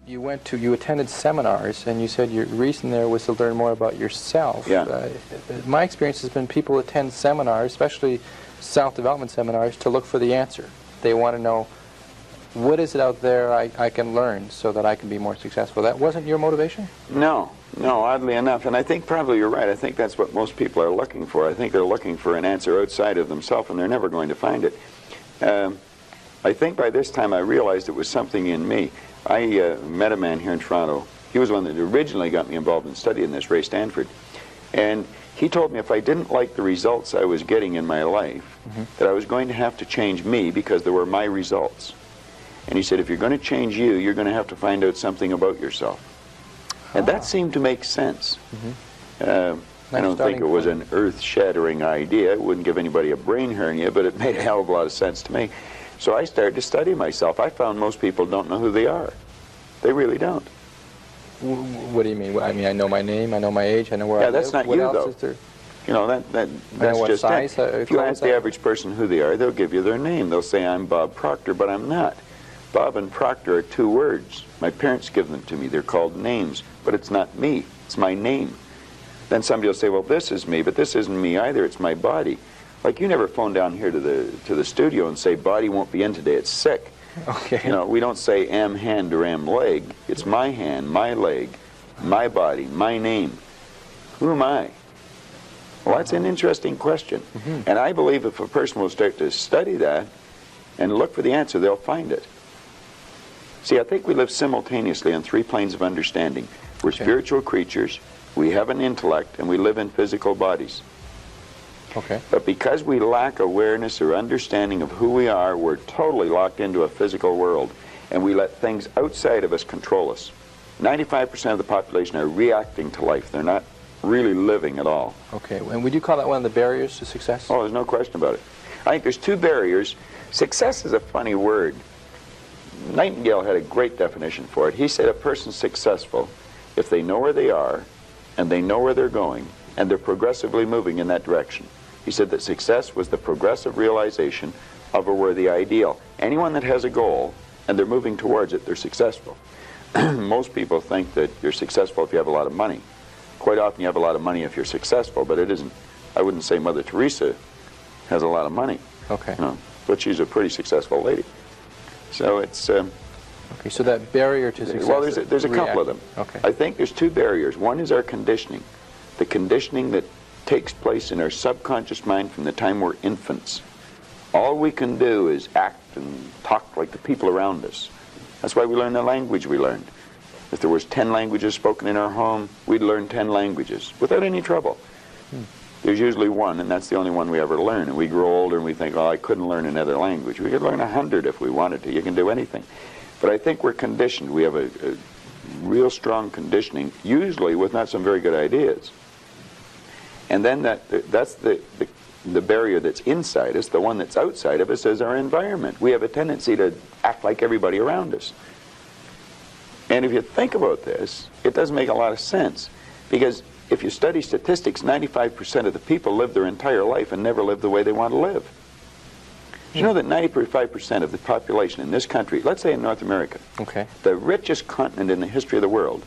you attended seminars, and you said your reason there was to learn more about yourself. Yeah. My experience has been people attend seminars, especially self-development seminars, to look for the answer. They want to know, what is it out there I can learn so that I can be more successful? That wasn't your motivation? No, oddly enough, and I think probably you're right. I think that's what most people are looking for. I think they're looking for an answer outside of themselves, and they're never going to find it. I think by this time I realized it was something in me. I met a man here in Toronto. He was one that originally got me involved in studying this, Ray Stanford. And he told me if I didn't like the results I was getting in my life, that I was going to have to change me because they were my results. And he said, if you're going to change you, you're going to have to find out something about yourself. And that seemed to make sense. I don't think it was an earth-shattering idea. It wouldn't give anybody a brain hernia, but it made a hell of a lot of sense to me. So I started to study myself. I found most people don't know who they are. They really don't. What do you mean? I mean, I know my name, I know my age, I know where I live. Yeah, that's not what you, else though. Is there? You know, that's what just size, it. If you ask the average person who they are, they'll give you their name. They'll say, I'm Bob Proctor, but I'm not. Bob and Proctor are two words. My parents give them to me. They're called names, but it's not me. It's my name. Then somebody will say, well, this is me, but this isn't me either. It's my body. Like, you never phone down here to the studio and say, body won't be in today, it's sick. Okay. You know, we don't say am hand or am leg. It's my hand, my leg, my body, my name. Who am I? Well, that's an interesting question. And I believe if a person will start to study that and look for the answer, they'll find it. See, I think we live simultaneously on three planes of understanding. We're spiritual creatures, we have an intellect, and we live in physical bodies. Okay. But because we lack awareness or understanding of who we are, we're totally locked into a physical world, and we let things outside of us control us. 95% of the population are reacting to life. They're not really living at all. Okay, and would you call that one of the barriers to success? Oh, there's no question about it. I think there's two barriers. Success is a funny word. Nightingale had a great definition for it. He said a person's successful if they know where they are, and they know where they're going, and they're progressively moving in that direction. He said that success was the progressive realization of a worthy ideal. Anyone that has a goal and they're moving towards it, they're successful. Most people think that you're successful if you have a lot of money. Quite often you have a lot of money if you're successful, but it isn't. I wouldn't say Mother Teresa has a lot of money. Okay. You know, but she's a pretty successful lady. So it's... okay, so that barrier to success... Well, there's a couple of them. Okay. I think there's two barriers. One is our conditioning. The conditioning that takes place in our subconscious mind from the time we're infants. All we can do is act and talk like the people around us. That's why we learn the language we learned. If there was 10 languages spoken in our home, we'd learn 10 languages without any trouble. There's usually one, and that's the only one we ever learn. And we grow older and we think, oh, I couldn't learn another language. We could learn 100 if we wanted to. You can do anything. But I think we're conditioned. We have a real strong conditioning, usually with not some very good ideas. And then that's the barrier that's inside us. The one that's outside of us is our environment. We have a tendency to act like everybody around us. And if you think about this, it doesn't make a lot of sense. Because if you study statistics, 95% of the people live their entire life and never live the way they want to live. You know that 95% of the population in this country, let's say in North America, the richest continent in the history of the world,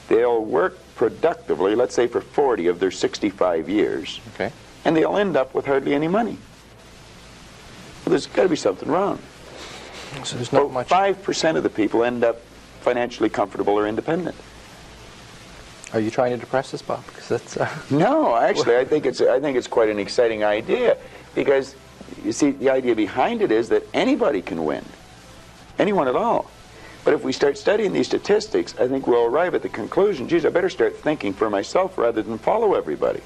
they'll work productively, let's say for 40 of their 65 years, and they'll end up with hardly any money. Well, there's got to be something wrong. So there's not much... 5% of the people end up financially comfortable or independent. Are you trying to depress us, Bob? Because that's... No, actually, I think it's quite an exciting idea, because you see, the idea behind it is that anybody can win, anyone at all. But if we start studying these statistics, I think we'll arrive at the conclusion, geez, I better start thinking for myself rather than follow everybody.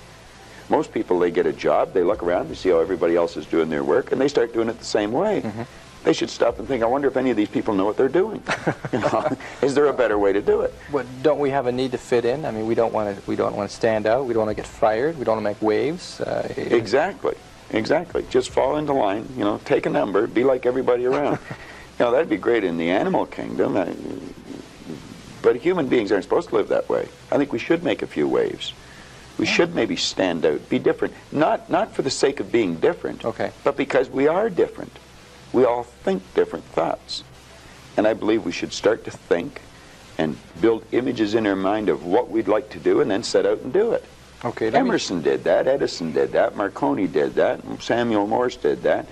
Most people, they get a job, they look around, they see how everybody else is doing their work, and they start doing it the same way. They should stop and think, I wonder if any of these people know what they're doing. You know, is there a better way to do it? But don't we have a need to fit in? I mean, we don't want to stand out. We don't want to get fired. We don't want to make waves. Exactly. Just fall into line. You know, take a number. Be like everybody around. You know, that'd be great in the animal kingdom. But human beings aren't supposed to live that way. I think we should make a few waves. We should maybe stand out, be different. Not for the sake of being different, but because we are different. We all think different thoughts. And I believe we should start to think and build images in our mind of what we'd like to do and then set out and do it. Okay. Emerson did that, Edison did that, Marconi did that, Samuel Morse did that,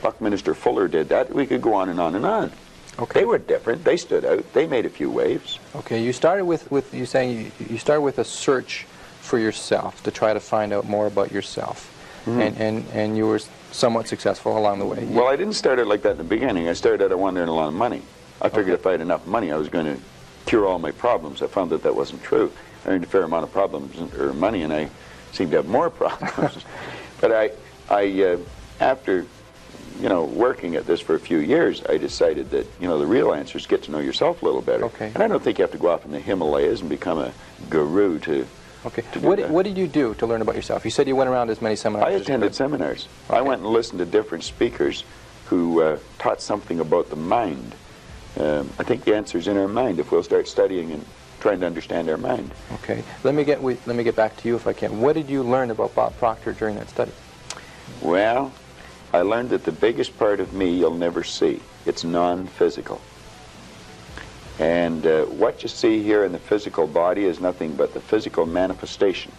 Buckminster Fuller did that. We could go on and on and on. Okay. They were different. They stood out. They made a few waves. Okay. You started with you saying you started with a search for yourself to try to find out more about yourself, and you were somewhat successful along the way. Well, I didn't start out like that in the beginning. I started out I wanted to earn a lot of money. I figured if I had enough money, I was going to cure all my problems. I found that that wasn't true. I earned a fair amount of problems or money, and I seemed to have more problems. But I after working at this for a few years, I decided that the real answer is get to know yourself a little better. Okay. And I don't think you have to go off in the Himalayas and become a guru to. Okay. What did you do to learn about yourself? You said you went around as many seminars. I attended seminars. Okay. I went and listened to different speakers who taught something about the mind. I think the answer is in our mind if we'll start studying and trying to understand our mind. Okay. Let me get back to you if I can. What did you learn about Bob Proctor during that study? Well, I learned that the biggest part of me you'll never see. It's non-physical. And what you see here in the physical body is nothing but the physical manifestation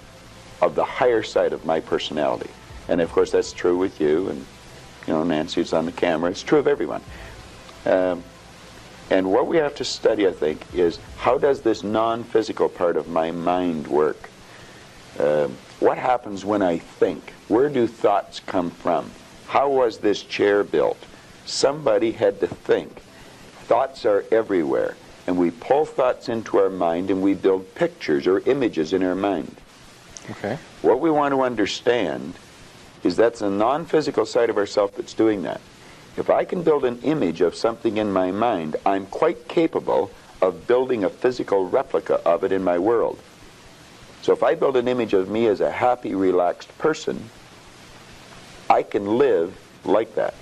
of the higher side of my personality. And of course that's true with you, and Nancy's on the camera. It's true of everyone. And what we have to study, I think, is how does this non-physical part of my mind work? What happens when I think? Where do thoughts come from? How was this chair built? Somebody had to think. Thoughts are everywhere. And we pull thoughts into our mind and we build pictures or images in our mind. Okay. What we want to understand is that's a non-physical side of ourself that's doing that. If I can build an image of something in my mind, I'm quite capable of building a physical replica of it in my world. So if I build an image of me as a happy, relaxed person, I can live like that.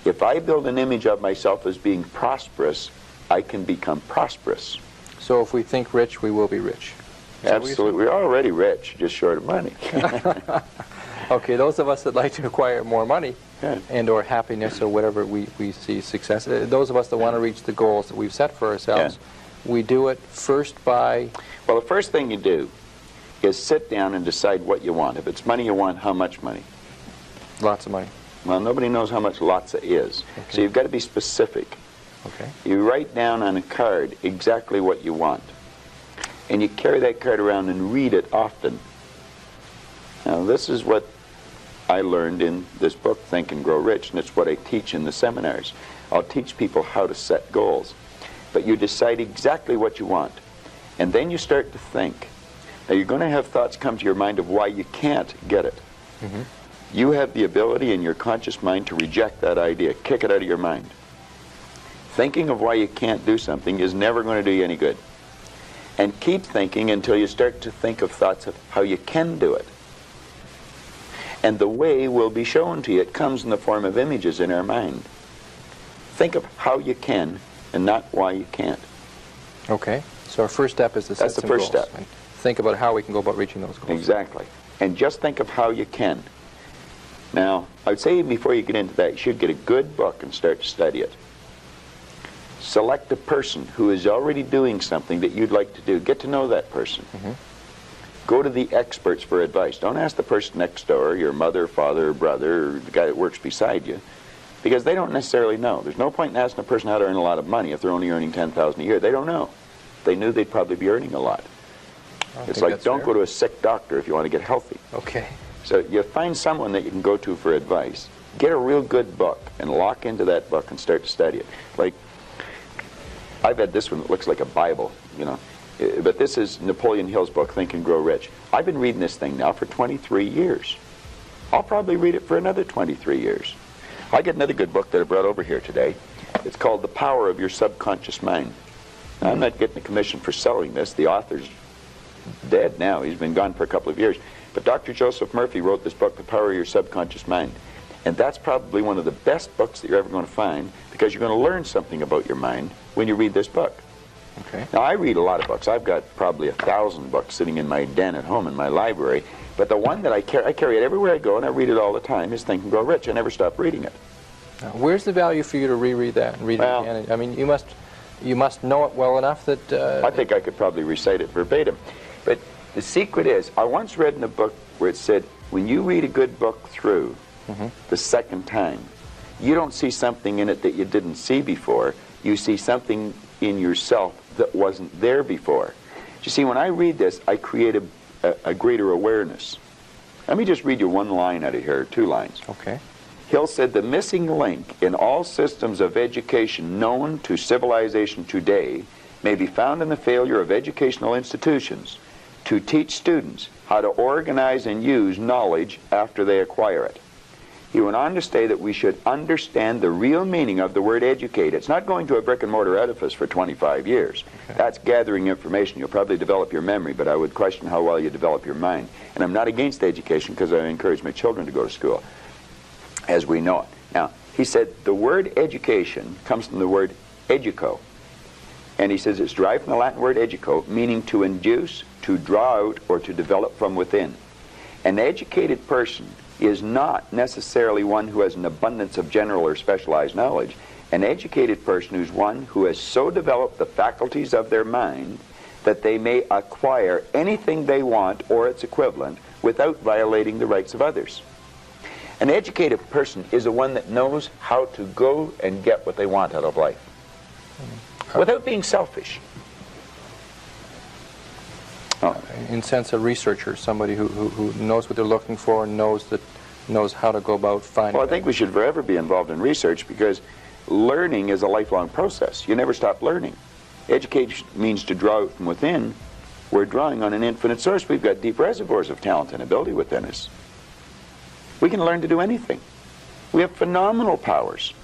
If I build an image of myself as being prosperous, I can become prosperous. So if we think rich, we will be rich. Absolutely. We're already rich, just short of money. Okay, those of us that like to acquire more money Yeah. and or happiness or whatever we see success, those of us that want to reach the goals that we've set for ourselves, we do it first by... Well, the first thing you do is sit down and decide what you want. If it's money you want, how much money? Lots of money. Well, nobody knows how much lots is. Okay. So you've got to be specific. Okay. You write down on a card exactly what you want. And you carry that card around and read it often. Now, this is what I learned in this book, Think and Grow Rich, and it's what I teach in the seminars. I'll teach people how to set goals. But you decide exactly what you want. And then you start to think. Now, you're going to have thoughts come to your mind of why you can't get it. Mm-hmm. You have the ability in your conscious mind to reject that idea, kick it out of your mind. Thinking of why you can't do something is never going to do you any good. And keep thinking until you start to think of thoughts of how you can do it. And the way will be shown to you. It comes in the form of images in our mind. Think of how you can and not why you can't. Okay. So our first step is to set That's the some first goals. step. And think about how we can go about reaching those goals. Exactly. And just think of how you can. Now, I would say before you get into that, you should get a good book and start to study it. Select a person who is already doing something that you'd like to do. Get to know that person. Mm-hmm. Go to the experts for advice. Don't ask the person next door, your mother, father, brother, or the guy that works beside you, because they don't necessarily know. There's no point in asking a person how to earn a lot of money if they're only earning $10,000 a year. They don't know. If they knew, they'd probably be earning a lot. It's like, don't go to a sick doctor if you want to get healthy. Okay. So you find someone that you can go to for advice. Get a real good book and lock into that book and start to study it. Like, I've had this one that looks like a Bible, but this is Napoleon Hill's book, Think and Grow Rich. I've been reading this thing now for 23 years. I'll probably read it for another 23 years. I get another good book that I brought over here today. It's called The Power of Your Subconscious Mind. Now, I'm not getting a commission for selling this. The author's dead now. He's been gone for a couple of years. But Dr. Joseph Murphy wrote this book, The Power of Your Subconscious Mind. And that's probably one of the best books that you're ever going to find, because you're going to learn something about your mind when you read this book. Okay. Now, I read a lot of books. I've got probably 1,000 books sitting in my den at home in my library. But the one that I carry it everywhere I go, and I read it all the time, is Think and Grow Rich. I never stop reading it. Now, where's the value for you to reread that and read it again? I mean, you must You must know it well enough that... I think I could probably recite it verbatim. But the secret is, I once read in a book where it said, when you read a good book through the second time, you don't see something in it that you didn't see before. You see something in yourself that wasn't there before. You see, when I read this, I create a greater awareness. Let me just read you one line out of here, 2 lines. Okay. Hill said, the missing link in all systems of education known to civilization today may be found in the failure of educational institutions to teach students how to organize and use knowledge after they acquire it. He went on to say that we should understand the real meaning of the word educate. It's not going to a brick-and-mortar edifice for 25 years. Okay. That's gathering information. You'll probably develop your memory, but I would question how well you develop your mind. And I'm not against education because I encourage my children to go to school, as we know it. Now, he said the word education comes from the word educo. And he says it's derived from the Latin word educo, meaning to induce, to draw out, or to develop from within. An educated person is not necessarily one who has an abundance of general or specialized knowledge. An educated person is one who has so developed the faculties of their mind that they may acquire anything they want or its equivalent without violating the rights of others. An educated person is the one that knows how to go and get what they want out of life without being selfish. In sense, a researcher, somebody who knows what they're looking for and knows how to go about finding Well, I think we should forever be involved in research because learning is a lifelong process. You never stop learning. Education means to draw from within. We're drawing on an infinite source. We've got deep reservoirs of talent and ability within us. We can learn to do anything. We have phenomenal powers.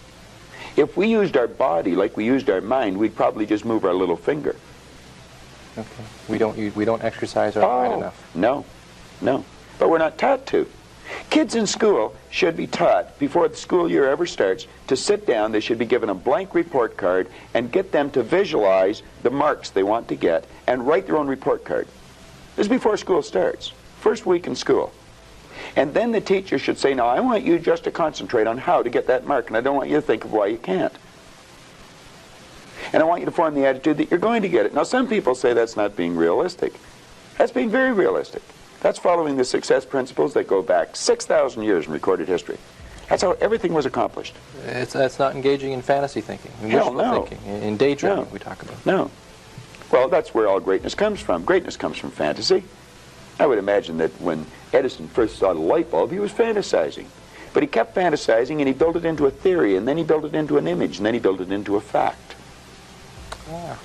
If we used our body like we used our mind, we'd probably just move our little finger. Okay. We don't exercise our mind enough. No. But we're not taught to. Kids in school should be taught, before the school year ever starts, to sit down. They should be given a blank report card and get them to visualize the marks they want to get and write their own report card. This is before school starts, first week in school. And then the teacher should say, now I want you just to concentrate on how to get that mark, and I don't want you to think of why you can't. And I want you to form the attitude that you're going to get it. Now some people say that's not being realistic. That's being very realistic. That's following the success principles that go back 6,000 years in recorded history. That's how everything was accomplished. That's not engaging in fantasy thinking, in Hell, wishful no. thinking, in daydreaming we talk about. No. Well, that's where all greatness comes from. Greatness comes from fantasy. I would imagine that when Edison first saw the light bulb, he was fantasizing. But he kept fantasizing and he built it into a theory, and then he built it into an image, and then he built it into a fact. Yeah.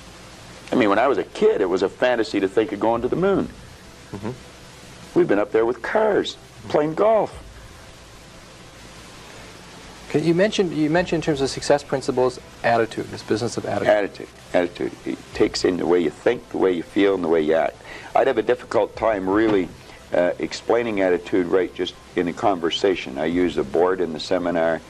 I mean, when I was a kid, it was a fantasy to think of going to the moon. We've been up there with cars, playing golf. Okay, you mentioned in terms of success principles, attitude, this business of attitude. Attitude. It takes in the way you think, the way you feel, and the way you act. I'd have a difficult time really explaining attitude right just in a conversation. I used a board in the seminar,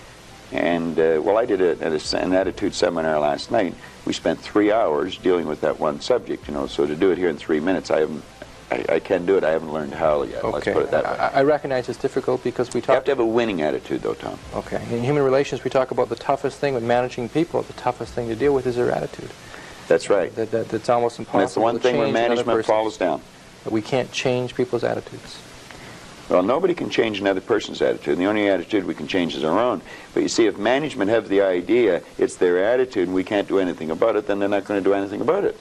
and well, I did an attitude seminar last night. We spent 3 hours dealing with that one subject, so to do it here in 3 minutes, I can't do it. I haven't learned how yet. Okay. Let's put it that way. I recognize it's difficult because we talk... You have to have a winning attitude, though, Tom. Okay. In human relations, we talk about the toughest thing with managing people. The toughest thing to deal with is their attitude. That's right. That's almost impossible. And that's the one thing when management falls down. We can't change people's attitudes. Well, nobody can change another person's attitude. The only attitude we can change is our own. But you see, if management have the idea it's their attitude and we can't do anything about it, then they're not going to do anything about it.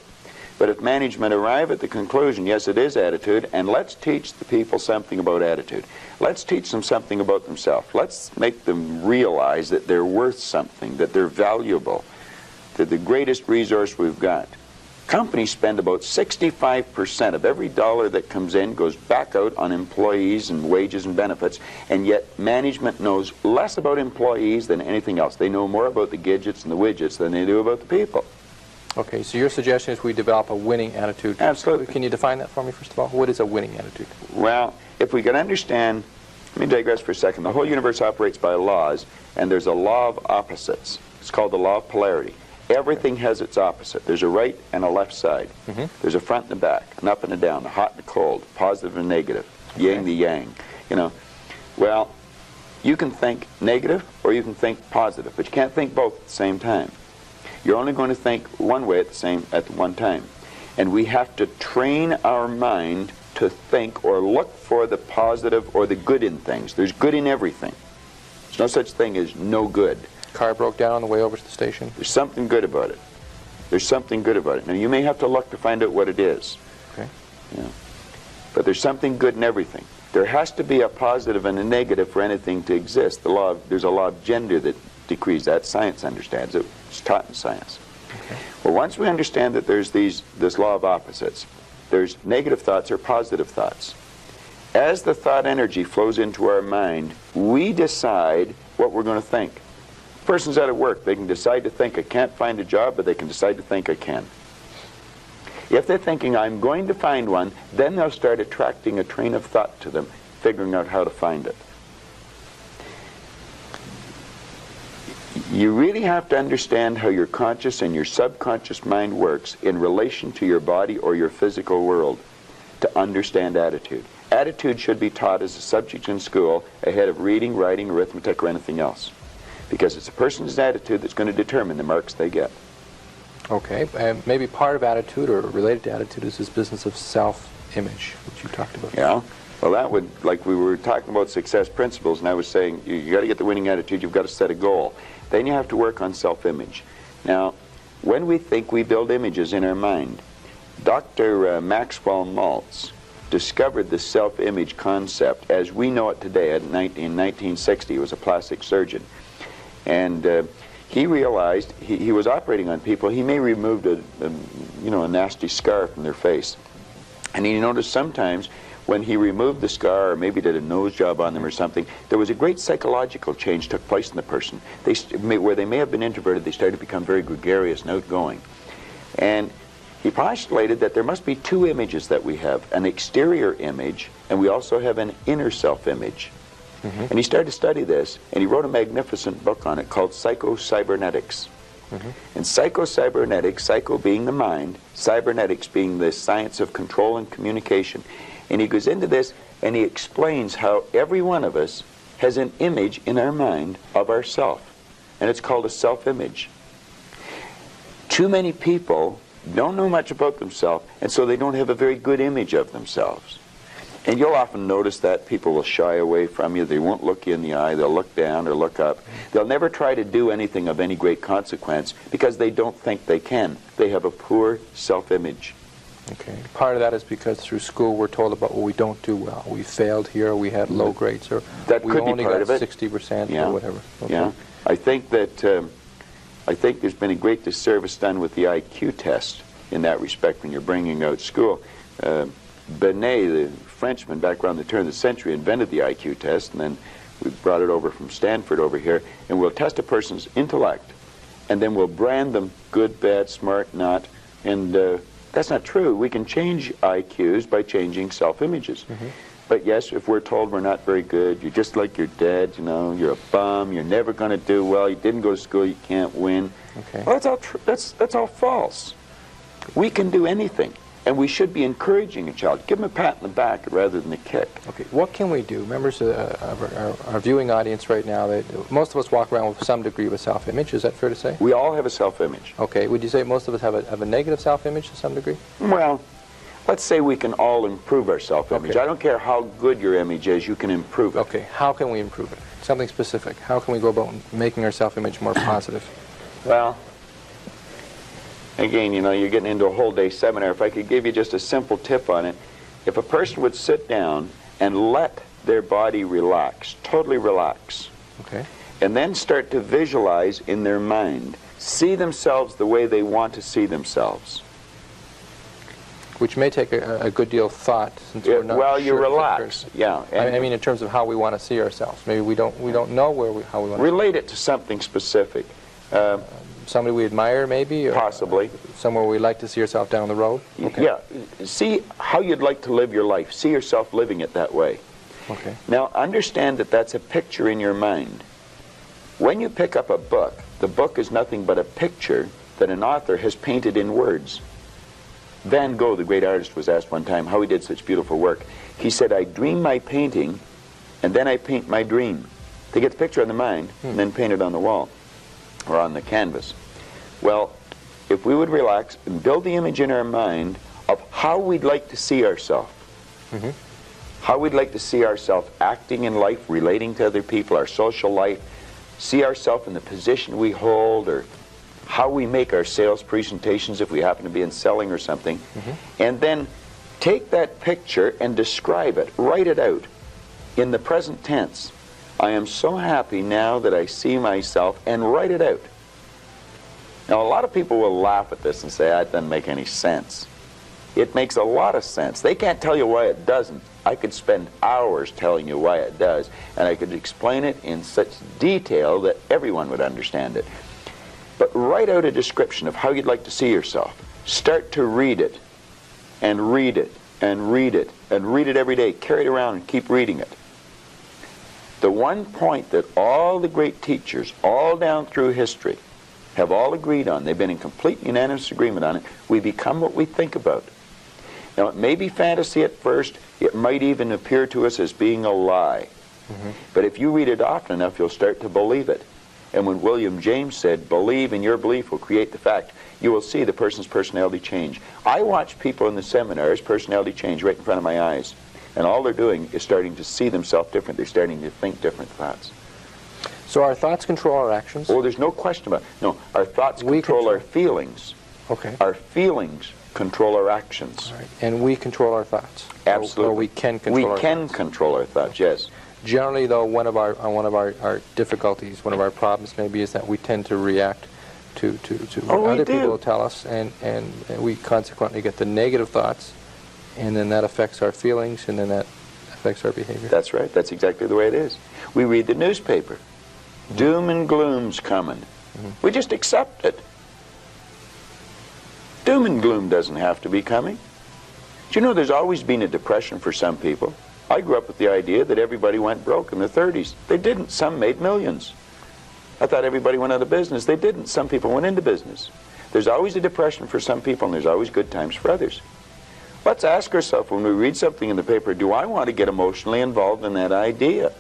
But if management arrive at the conclusion, yes, it is attitude, and let's teach the people something about attitude. Let's teach them something about themselves. Let's make them realize that they're worth something, that they're valuable, that the greatest resource we've got. Companies spend about 65% of every dollar that comes in goes back out on employees and wages and benefits, and yet management knows less about employees than anything else. They know more about the gadgets and the widgets than they do about the people. Okay, so your suggestion is we develop a winning attitude. Absolutely. Can you define that for me, first of all? What is a winning attitude? Well, if we can understand, let me digress for a second. The whole universe operates by laws, and there's a law of opposites. It's called the law of polarity. Everything has its opposite. There's a right and a left side. There's a front and a back, an up and a down, a hot and a cold, positive and negative, yin the yang. Well, you can think negative or you can think positive, but you can't think both at the same time. You're only going to think one way at one time. And we have to train our mind to think or look for the positive or the good in things. There's good in everything. There's no such thing as no good. Car broke down on the way over to the station. There's something good about it. There's something good about it. Now, you may have to look to find out what it is. Okay. Yeah. But there's something good in everything. There has to be a positive and a negative for anything to exist. There's a law of gender that decrees that. Science understands it. It's taught in science. Okay. Well, once we understand that there's this law of opposites, there's negative thoughts or positive thoughts. As the thought energy flows into our mind, we decide what we're going to think. A person's out of work. They can decide to think, I can't find a job, but they can decide to think, I can. If they're thinking, I'm going to find one, then they'll start attracting a train of thought to them, figuring out how to find it. You really have to understand how your conscious and your subconscious mind works in relation to your body or your physical world to understand attitude. Attitude should be taught as a subject in school ahead of reading, writing, arithmetic, or anything else. Because it's a person's attitude that's going to determine the marks they get. Okay, maybe part of attitude or related to attitude is this business of self-image, which you talked about. Yeah, well that would, like we were talking about success principles, and I was saying you got to get the winning attitude, you've got to set a goal. Then you have to work on self-image. Now, when we think, we build images in our mind. Dr. Maxwell Maltz discovered the self-image concept as we know it today. In 1960, he was a plastic surgeon. And he realized he was operating on people. He may have removed a nasty scar from their face. And he noticed sometimes when he removed the scar or maybe did a nose job on them or something, there was a great psychological change took place in the person. Where they may have been introverted, they started to become very gregarious and outgoing. And he postulated that there must be two images that we have, an exterior image, and we also have an inner self-image. Mm-hmm. And he started to study this, and he wrote a magnificent book on it called Psycho-Cybernetics. Mm-hmm. And psycho-cybernetics, psycho being the mind, cybernetics being the science of control and communication. And he goes into this, and he explains how every one of us has an image in our mind of ourself. And it's called a self-image. Too many people don't know much about themselves, and so they don't have a very good image of themselves. And you'll often notice that people will shy away from you. They won't look you in the eye. They'll look down or look up. They'll never try to do anything of any great consequence because they don't think they can. They have a poor self-image. Okay. Part of that is because through school we're told about what we don't do well. We failed here, or we had low grades, or that we could only be part got of it. 60% Yeah. or whatever. Okay. Yeah. I think there's been a great disservice done with the IQ test in that respect when you're bringing out school. Binet, the Frenchman, back around the turn of the century, invented the IQ test, and then we brought it over from Stanford over here, and we'll test a person's intellect, and then we'll brand them good, bad, smart, not, and that's not true. We can change IQs by changing self-images. Mm-hmm. But yes, if we're told we're not very good, you're just like your dad, you're a bum, you're never going to do well, you didn't go to school, you can't win. Okay. Well, that's all false. We can do anything. And we should be encouraging a child. Give them a pat on the back rather than a kick. Okay, what can we do? Members of our viewing audience right now, most of us walk around with some degree of a self-image. Is that fair to say? We all have a self-image. Okay, would you say most of us have a negative self-image to some degree? Well, let's say we can all improve our self-image. Okay. I don't care how good your image is, you can improve it. Okay, how can we improve it? Something specific. How can we go about making our self-image more positive? Well, again, you're getting into a whole day seminar. If I could give you just a simple tip on it, if a person would sit down and let their body relax, totally relax, okay, and then start to visualize in their mind, see themselves the way they want to see themselves. Which may take a good deal of thought, since we're not well, sure you relax, yeah. I mean, in terms of how we want to see ourselves. Maybe we don't know how we want to relate it to something specific. Somebody we admire, maybe? Or possibly. Somewhere we'd like to see yourself down the road? Okay. Yeah. See how you'd like to live your life. See yourself living it that way. Okay. Now, understand that that's a picture in your mind. When you pick up a book, the book is nothing but a picture that an author has painted in words. Van Gogh, the great artist, was asked one time how he did such beautiful work. He said, I dream my painting, and then I paint my dream. They get the picture in the mind, and then paint it on the wall or on the canvas. Well, if we would relax and build the image in our mind of how we'd like to see ourselves, how we'd like to see ourselves acting in life, relating to other people, our social life, see ourselves in the position we hold, or how we make our sales presentations if we happen to be in selling or something, and then take that picture and describe it, write it out in the present tense. I am so happy now that I see myself, and write it out. Now, a lot of people will laugh at this and say, that doesn't make any sense. It makes a lot of sense. They can't tell you why it doesn't. I could spend hours telling you why it does, and I could explain it in such detail that everyone would understand it. But write out a description of how you'd like to see yourself. Start to read it, and read it, and read it, and read it every day. Carry it around and keep reading it. The one point that all the great teachers, all down through history, have all agreed on, they've been in complete unanimous agreement on it, we become what we think about. Now, it may be fantasy at first, it might even appear to us as being a lie. But if you read it often enough, you'll start to believe it. And when William James said, believe and your belief will create the fact, you will see the person's personality change. I watch people in the seminars, personality change right in front of my eyes. And all they're doing is starting to see themselves different. They're starting to think different thoughts. So our thoughts control our actions? Oh, there's no question about it. No, our thoughts control our feelings. Okay. Our feelings control our actions. All right. And we control our thoughts? Absolutely. Or we can control our thoughts? We can control our thoughts, yes. Generally, though, one of our difficulties, one of our problems maybe is that we tend to react to what other people will tell us, and we consequently get the negative thoughts, and then that affects our feelings, and then that affects our behavior. That's right. That's exactly the way it is. We read the newspaper. Doom and gloom's coming. We just accept it. Doom and gloom doesn't have to be coming. Do you know there's always been a depression for some people? I grew up with the idea that everybody went broke in the 30s. They didn't. Some made millions. I thought everybody went out of business. They didn't. Some people went into business. There's always a depression for some people, and there's always good times for others. Let's ask ourselves when we read something in the paper, do I want to get emotionally involved in that idea?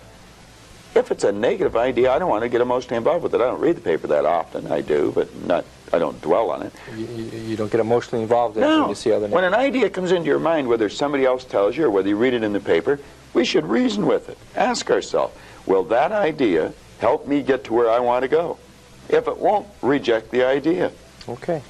If it's a negative idea, I don't want to get emotionally involved with it. I don't read the paper that often. I do, but I don't dwell on it. You don't get emotionally involved in it when you see other. When an idea comes into your mind, whether somebody else tells you or whether you read it in the paper, we should reason with it. Ask ourselves, will that idea help me get to where I want to go? If it won't, reject the idea. Okay.